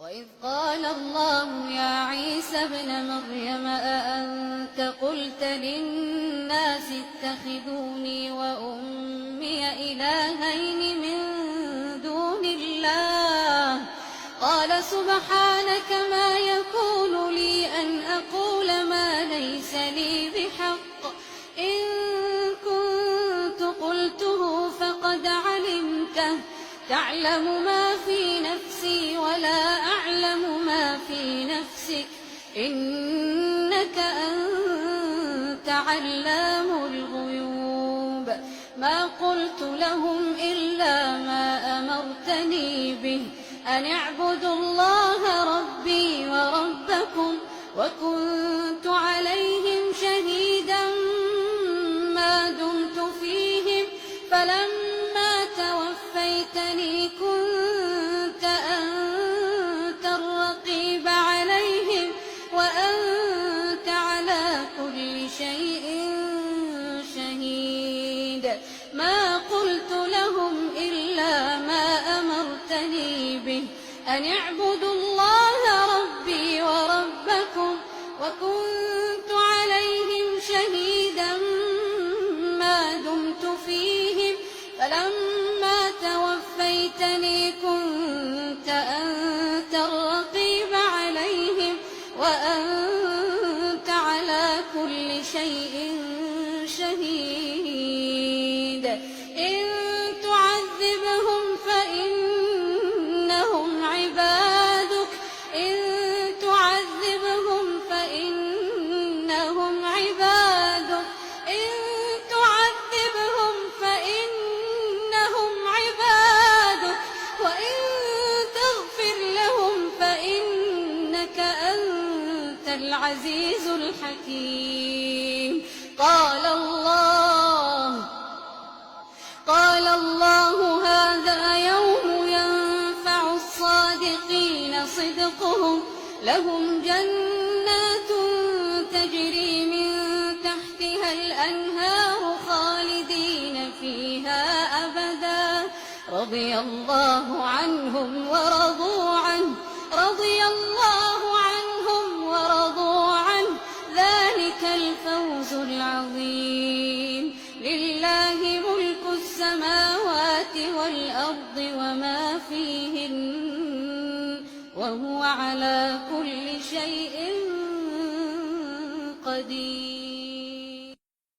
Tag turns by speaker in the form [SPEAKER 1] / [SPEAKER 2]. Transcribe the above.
[SPEAKER 1] وإذ قال الله يا عيسى ابن مريم أأنت قلت للناس اتخذوني وأمي إلهين من دون الله قال سبحانك ما يكون لي أن أقول ما ليس لي بحق إن كنت قلته فقد علمته تعلم ما في نفسي ولا أعلم ما في نفسك إنك أنت علام الغيوب ما قلت لهم إلا ما أمرتني به أن اعبدوا الله ربي وربكم وكنت عليهم شهيدا ما دمت فيهم فلما توفيتني كنت أنت الرقيب عليهم وأنت على كل شيء شهيد ما قلت لهم إلا ما أمرتني به أن اعبدوا الله ربي وربكم وكنت عليهم شهيدا ما دمت فيهم فلما توفيتني كنت أنت الرقيب عليهم وأنت على كل شيء شهيد إن تعذبهم فإنهم عبادك إن تعذبهم فإنهم عبادك إن تعذبهم فإنهم عبادك وإن تغفر لهم فإنك أنت العزيز الحكيم قال الله هذا يوم ينفع الصادقين صدقهم لهم جنات تجري من تحتها الأنهار خالدين فيها أبدا رضي الله عنهم ورضوا عنه ذلك الفوز العظيم لله ملك السماوات والأرض وما فيهن وهو على كل شيء قدير.